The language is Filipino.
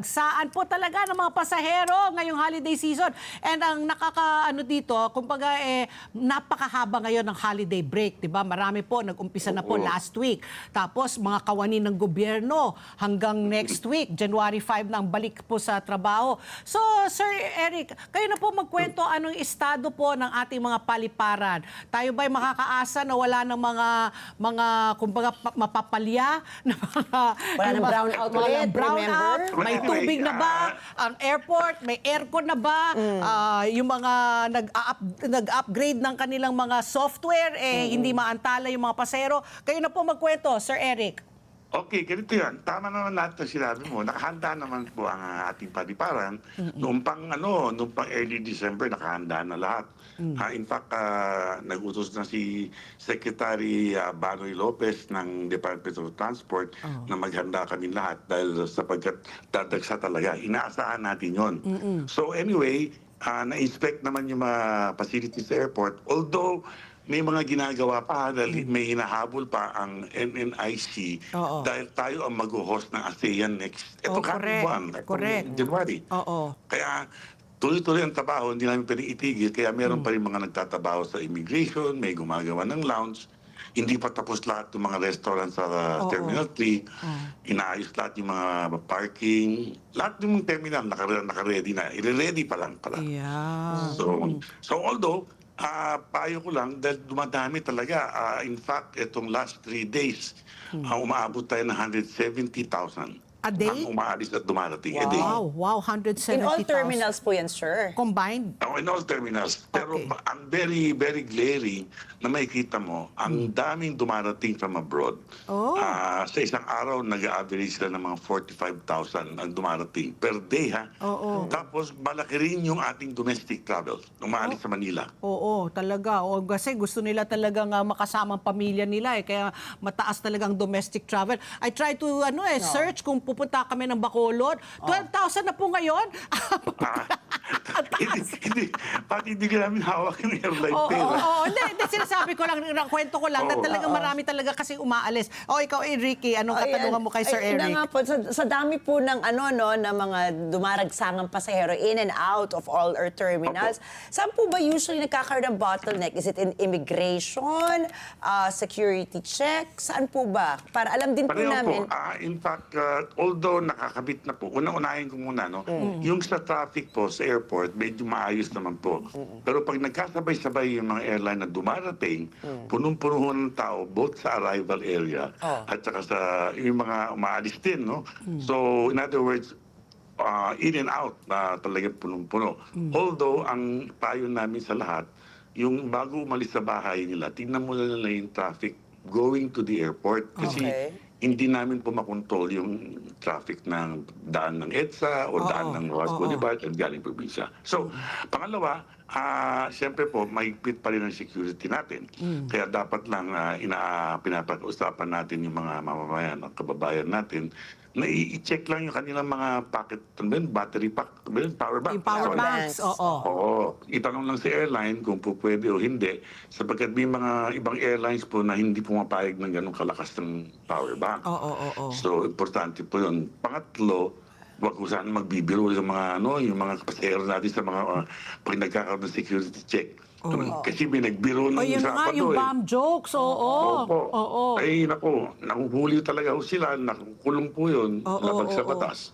Saan po talaga ng mga pasahero ngayong holiday season. And ang nakakaano dito, kumbaga napakahaba ngayon ng holiday break, 'di ba? Marami po nag-umpisa na po last week. Tapos mga kawani ng gobyerno hanggang next week, January 5 nang balik po sa trabaho. So, Sir Eric, kayo na po magkwento anong estado po ng ating mga paliparan. Tayo ba'y makakaasa na wala ng mga kumbaga mapapalya na mga wala ng brownout ulit, brownout, remember? may tubig na ba? Ang airport, may aircon na ba? Yung mga nag-upgrade ng kanilang mga software, hindi maantala yung mga pasero. Kayo na po magkwento, Sir Eric. Okay, ganito yan. Tama naman lahat ng sinabi mo. Nakahanda naman po ang ating paliparan. Noong pang early December, nakahanda na lahat. In fact, nag-utos na si Secretary Banoy Lopez ng Department of Transport na maghanda kami lahat dahil sapagkat dadagsa talaga. Inaasahan natin yon. So anyway, na-inspect naman yung mga facilities sa airport. Although, may mga ginagawa pa dahil may hinahabol pa ang NNIC dahil tayo ang mag-host ng ASEAN next buwan, January. Kaya tuloy-tuloy ang trabaho, hindi namin pwedeng itigil, kaya meron pa rin mga nagtatrabaho sa immigration, may gumagawa ng lounge. Hindi pa tapos lahat ng mga restaurant sa Terminal 3. Inaayos lahat yung mga parking. Lahat ng terminal naka-ready na. I-ready pa lang pala. Yeah. So although, payo ko lang dahil dumadami talaga. In fact, itong last 3 days, umaabot tayo ng 170,000. A day? Ang umaalis at dumarating a day. Wow, 170,000. In all terminals po yan, sir. Combined? In all terminals. Pero ang very, very glaring na makikita mo, ang daming dumarating from abroad. Sa isang araw, nag-average sila ng mga 45,000 ang dumarating per day, ha? Tapos, malaki rin yung ating domestic travel, umaalis sa Manila. Oo, talaga. Kasi gusto nila talagang makasama ang pamilya nila. Kaya mataas talagang domestic travel. I try to search kung pupunta kami ng Bacolod. 12,000 na po ngayon. Hindi ka namin hawak ng airline pera. Hindi, sinasabi ko lang, kwento ko lang, na talagang marami talaga kasi umaalis. Ikaw, Ricky, anong katanungan mo kay Sir Eric? Nga po, sa dami po ng na mga dumaragsangang pasahero in and out of all our terminals, saan po ba usually nagkakaroon ng bottleneck? Is it in immigration, security check? Saan po ba? Para alam din po namin. In fact, although nakakabit na po, unang-unahin ko muna, yung sa traffic po sa airport, medyo maayos naman po. Pero pag nagkasabay-sabay yung mga airline na dumarating, punong-puno ng tao, both sa arrival area at saka sa yung mga umaalis din, no? So, in other words, in and out na talagang punong-puno. Although, ang payo namin sa lahat, yung bago umalis sa bahay nila, tingnan mo na nila yung traffic going to the airport. Kasi hindi namin po makontrol yung traffic ng daan ng EDSA o daan ng Rojas Boulevard at galing probinsya. So, pangalawa, siyempre po, mahigpit pa rin ang security natin. Kaya dapat lang pinapag-usapan natin yung mga mamamayan, ang kababayan natin, na i-check lang yung kanilang mga packet, battery pack, power bank. Yung power banks, Itanong lang sa airline kung po pwede o hindi, sapagkat may mga ibang airlines po na hindi pumapayag ng ganong kalakas ng power bank. So, importante po yun. Pangatlo, wag kung saan magbibiro yung mga yung mga pasahero natin sa mga pag nagkakaroon ng security check. Kasi may nagbiro ng Sabado. Yung bomb jokes, Ay, naku, nakuhuli talaga sila, nakukulong po yun, labag sa batas.